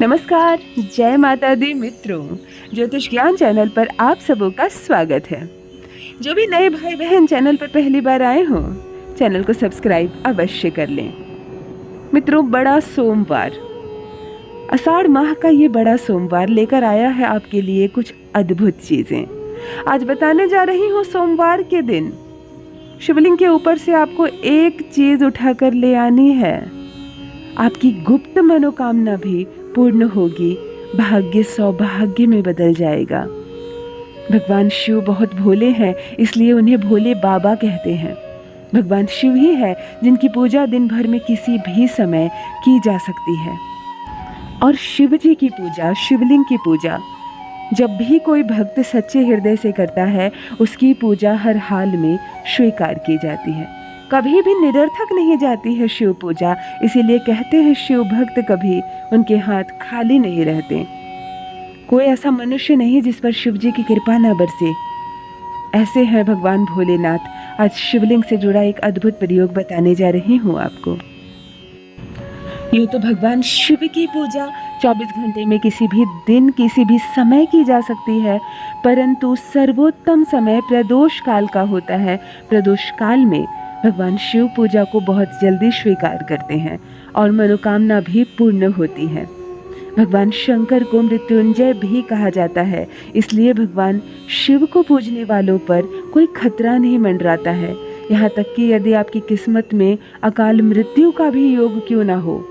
नमस्कार, जय माता दी मित्रों। ज्योतिष ज्ञान चैनल पर आप सबों का स्वागत है। जो भी नए भाई बहन चैनल पर पहली बार आए हों, चैनल को सब्सक्राइब अवश्य कर लें। मित्रों, बड़ा सोमवार, आषाढ़ माह का ये बड़ा सोमवार लेकर आया है आपके लिए कुछ अद्भुत चीजें। आज बताने जा रही हूँ सोमवार के दिन शिवलिंग के ऊपर से आपको एक चीज उठाकर ले आनी है। आपकी गुप्त मनोकामना भी पूर्ण होगी, भाग्य सौभाग्य में बदल जाएगा। भगवान शिव बहुत भोले हैं, इसलिए उन्हें भोले बाबा कहते हैं। भगवान शिव ही है जिनकी पूजा दिन भर में किसी भी समय की जा सकती है। और शिव जी की पूजा, शिवलिंग की पूजा जब भी कोई भक्त सच्चे हृदय से करता है, उसकी पूजा हर हाल में स्वीकार की जाती है। कभी भी निरर्थक नहीं जाती है शिव पूजा। इसीलिए कहते हैं शिव भक्त कभी उनके हाथ खाली नहीं रहते। कोई ऐसा मनुष्य नहीं जिस पर शिव जी की कृपा न बरसे। ऐसे हैं भगवान भोलेनाथ। आज शिवलिंग से जुड़ा एक अद्भुत प्रयोग बताने जा रही हूँ आपको। यूँ तो भगवान शिव की पूजा 24 घंटे में किसी भी दिन किसी भी समय की जा सकती है, परंतु सर्वोत्तम समय प्रदोष काल का होता है। प्रदोष काल में भगवान शिव पूजा को बहुत जल्दी स्वीकार करते हैं और मनोकामना भी पूर्ण होती है। भगवान शंकर को मृत्युंजय भी कहा जाता है, इसलिए भगवान शिव को पूजने वालों पर कोई खतरा नहीं मंडराता है। यहाँ तक कि यदि आपकी किस्मत में अकाल मृत्यु का भी योग क्यों ना हो,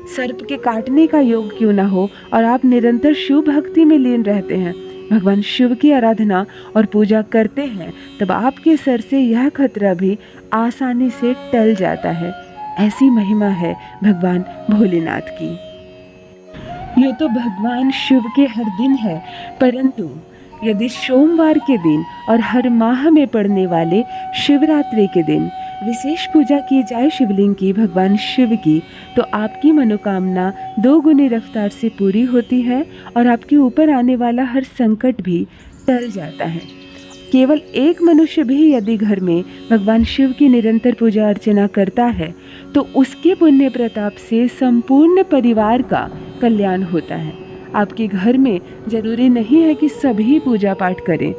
सर्प के काटने का योग क्यों ना हो, और आप निरंतर शिव भक्ति में लीन रहते हैं, भगवान शिव की आराधना और पूजा करते हैं, तब आपके सर से यह खतरा भी आसानी से टल जाता है। ऐसी महिमा है भगवान भोलेनाथ की। ये तो भगवान शिव के हर दिन है, परंतु यदि सोमवार के दिन और हर माह में पड़ने वाले शिवरात्रि के दिन विशेष पूजा की जाए शिवलिंग की, भगवान शिव की, तो आपकी मनोकामना 2 गुनी रफ्तार से पूरी होती है और आपके ऊपर आने वाला हर संकट भी टल जाता है। केवल एक मनुष्य भी यदि घर में भगवान शिव की निरंतर पूजा अर्चना करता है, तो उसके पुण्य प्रताप से संपूर्ण परिवार का कल्याण होता है। आपके घर में जरूरी नहीं है कि सभी पूजा पाठ करें।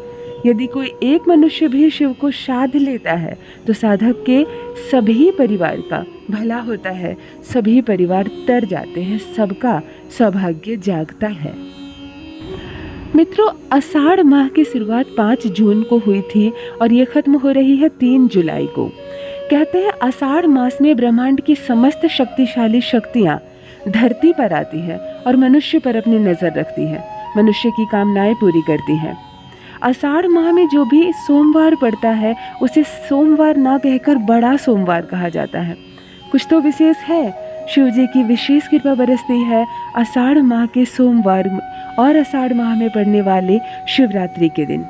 यदि कोई एक मनुष्य भी शिव को साध लेता है, तो साधक के सभी परिवार का भला होता है, सभी परिवार तर जाते हैं, सबका सौभाग्य जागता है। मित्रों, आषाढ़ माह की शुरुआत 5 जून को हुई थी और ये खत्म हो रही है 3 जुलाई को। कहते हैं आषाढ़ मास में ब्रह्मांड की समस्त शक्तिशाली शक्तियाँ धरती पर आती है और मनुष्य पर अपनी नज़र रखती है, मनुष्य की कामनाएं पूरी करती हैं। आषाढ़ माह में जो भी सोमवार पड़ता है, उसे सोमवार ना कहकर बड़ा सोमवार कहा जाता है। कुछ तो विशेष है, शिव जी की विशेष कृपा बरसती है आषाढ़ माह के सोमवार और आषाढ़ माह में पड़ने वाले शिवरात्रि के दिन।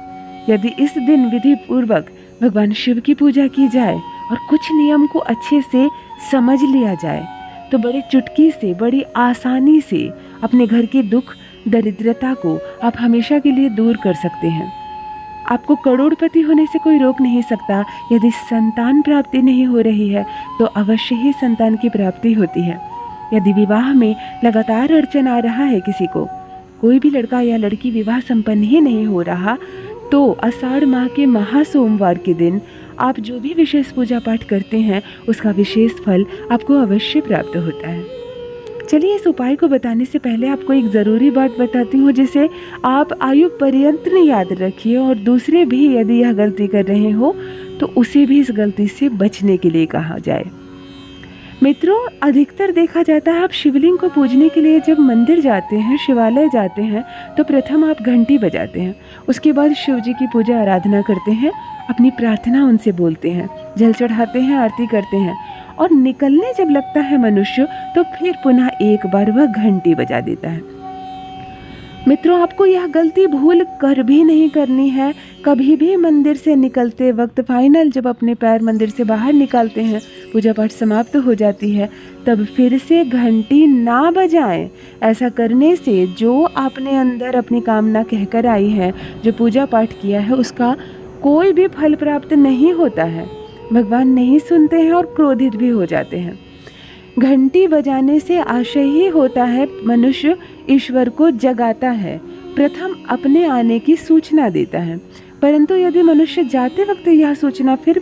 यदि इस दिन विधि पूर्वक भगवान शिव की पूजा की जाए और कुछ नियम को अच्छे से समझ लिया जाए, तो बड़ी चुटकी से, बड़ी आसानी से अपने घर के दुख दरिद्रता को आप हमेशा के लिए दूर कर सकते हैं। आपको करोड़पति होने से कोई रोक नहीं सकता। यदि संतान प्राप्ति नहीं हो रही है, तो अवश्य ही संतान की प्राप्ति होती है। यदि विवाह में लगातार अड़चन आ रहा है, किसी को कोई भी लड़का या लड़की विवाह संपन्न ही नहीं हो रहा, तो आषाढ़ माह के महासोमवार के दिन आप जो भी विशेष पूजा पाठ करते हैं, उसका विशेष फल आपको अवश्य प्राप्त होता है। चलिए, इस उपाय को बताने से पहले आपको एक ज़रूरी बात बताती हूँ, जिसे आप आयु पर्यंत याद रखिए, और दूसरे भी यदि यह गलती कर रहे हो तो उसे भी इस गलती से बचने के लिए कहा जाए। मित्रों, अधिकतर देखा जाता है, आप शिवलिंग को पूजने के लिए जब मंदिर जाते हैं, शिवालय जाते हैं, तो प्रथम आप घंटी बजाते हैं। उसके बाद शिव जी की पूजा आराधना करते हैं, अपनी प्रार्थना उनसे बोलते हैं, जल चढ़ाते हैं, आरती करते हैं, और निकलने जब लगता है मनुष्य, तो फिर पुनः एक बार वह घंटी बजा देता है। मित्रों, आपको यह गलती भूल कर भी नहीं करनी है। कभी भी मंदिर से निकलते वक्त, फाइनल जब अपने पैर मंदिर से बाहर निकालते हैं, पूजा पाठ समाप्त हो जाती है, तब फिर से घंटी ना बजाएं। ऐसा करने से जो आपने अंदर अपनी कामना कहकर आई है, जो पूजा पाठ किया है, उसका कोई भी फल प्राप्त नहीं होता है। भगवान नहीं सुनते हैं और क्रोधित भी हो जाते हैं। घंटी बजाने से आशय ही होता है मनुष्य ईश्वर को जगाता है, प्रथम अपने आने की सूचना देता है। परंतु यदि मनुष्य जाते वक्त यह सूचना फिर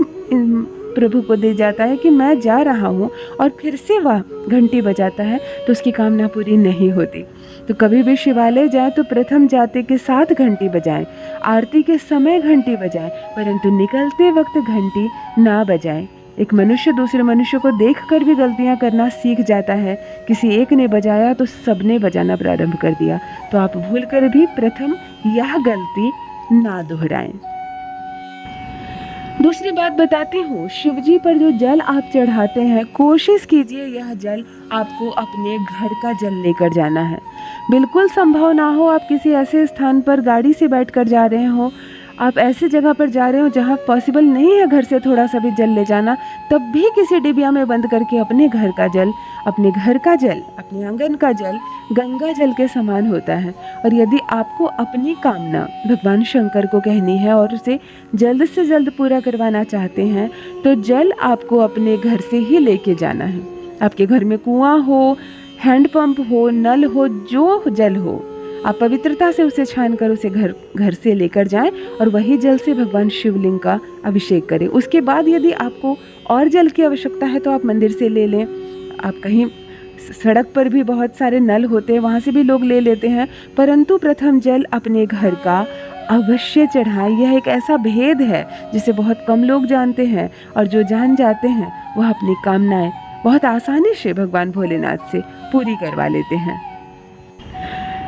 प्रभु को दे जाता है कि मैं जा रहा हूँ और फिर से वह घंटी बजाता है, तो उसकी कामना पूरी नहीं होती। तो कभी भी शिवालय जाए तो प्रथम जाते के साथ घंटी बजाएं, आरती के समय घंटी बजाएं, परंतु निकलते वक्त घंटी ना बजाएं। एक मनुष्य दूसरे मनुष्य को देखकर भी गलतियां करना सीख जाता है। किसी एक ने बजाया तो सबने बजाना प्रारंभ कर दिया। तो आप भूलकर भी प्रथम यह गलती ना दोहराएं। दूसरी बात बताती हूँ, शिवजी पर जो जल आप चढ़ाते हैं, कोशिश कीजिए यह जल आपको अपने घर का जल लेकर जाना है। बिल्कुल संभव ना हो आप किसी ऐसे स्थान पर गाड़ी से बैठकर जा रहे हो, आप ऐसी जगह पर जा रहे हो जहाँ पॉसिबल नहीं है घर से थोड़ा सा भी जल ले जाना, तब भी किसी डिबिया में बंद करके अपने घर का जल, अपने घर का जल, अपने आंगन का जल गंगा जल के समान होता है। और यदि आपको अपनी कामना भगवान शंकर को कहनी है और उसे जल्द से जल्द पूरा करवाना चाहते हैं, तो जल आपको अपने घर से ही लेके जाना है। आपके घर में कुआं हो, हैंडपंप हो, नल हो, जो जल हो, आप पवित्रता से उसे छान कर उसे घर से लेकर जाएं और वही जल से भगवान शिवलिंग का अभिषेक करें। उसके बाद यदि आपको और जल की आवश्यकता है तो आप मंदिर से ले लें। आप कहीं सड़क पर भी बहुत सारे नल होते हैं, वहाँ से भी लोग ले लेते हैं, परंतु प्रथम जल अपने घर का अवश्य चढ़ाएं। यह एक ऐसा भेद है जिसे बहुत कम लोग जानते हैं, और जो जान जाते हैं वह अपनी कामनाएं बहुत आसानी से भगवान भोलेनाथ से पूरी करवा लेते हैं।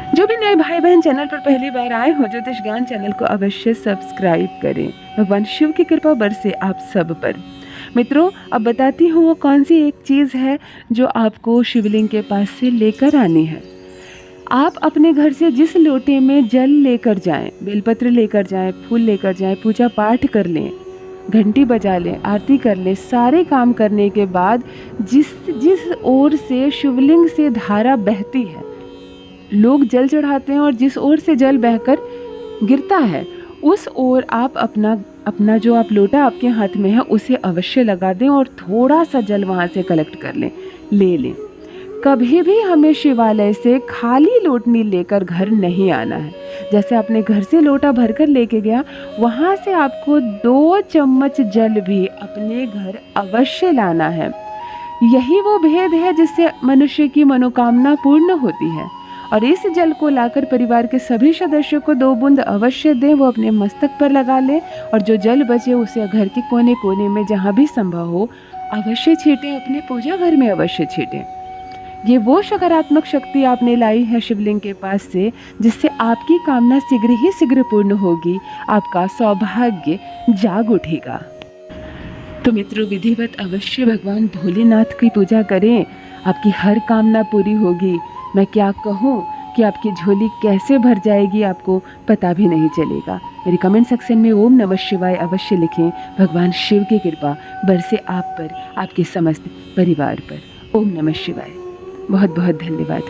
जो भी नए भाई बहन चैनल पर पहली बार आए हो, ज्योतिष ज्ञान चैनल को अवश्य सब्सक्राइब करें। भगवान शिव की कृपा बरसे आप सब पर। मित्रों, अब बताती हूँ वो कौन सी एक चीज़ है जो आपको शिवलिंग के पास से लेकर आनी है। आप अपने घर से जिस लोटे में जल लेकर जाएं, बेलपत्र लेकर जाएं, फूल लेकर जाएं, पूजा पाठ कर लें, घंटी बजा लें, आरती कर लें, सारे काम करने के बाद जिस ओर से शिवलिंग से धारा बहती है, लोग जल चढ़ाते हैं और जिस ओर से जल बहकर गिरता है उस ओर आप अपना जो आप लोटा आपके हाथ में है उसे अवश्य लगा दें और थोड़ा सा जल वहाँ से कलेक्ट कर ले लें। कभी भी हमें शिवालय से खाली लोटनी लेकर घर नहीं आना है। जैसे आपने घर से लोटा भरकर लेके गया, वहाँ से आपको 2 चम्मच जल भी अपने घर अवश्य लाना है। यही वो भेद है जिससे मनुष्य की मनोकामना पूर्ण होती है। और इस जल को लाकर परिवार के सभी सदस्यों को 2 बूंद अवश्य दें, वो अपने मस्तक पर लगा लें और जो जल बचे उसे घर के कोने कोने में जहाँ भी संभव हो अवश्य छीटें, अपने पूजा घर में अवश्य छीटें। ये वो सकारात्मक शक्ति आपने लाई है शिवलिंग के पास से, जिससे आपकी कामना शीघ्र ही शीघ्र पूर्ण होगी, आपका सौभाग्य जाग उठेगा। तो मित्रों, विधिवत अवश्य भगवान भोलेनाथ की पूजा करें, आपकी हर कामना पूरी होगी। मैं क्या कहूँ कि आपकी झोली कैसे भर जाएगी आपको पता भी नहीं चलेगा। मेरे कमेंट सेक्शन में ओम नमः शिवाय अवश्य लिखें। भगवान शिव की कृपा बरसे आप पर, आपके समस्त परिवार पर। ओम नमः शिवाय। बहुत बहुत धन्यवाद।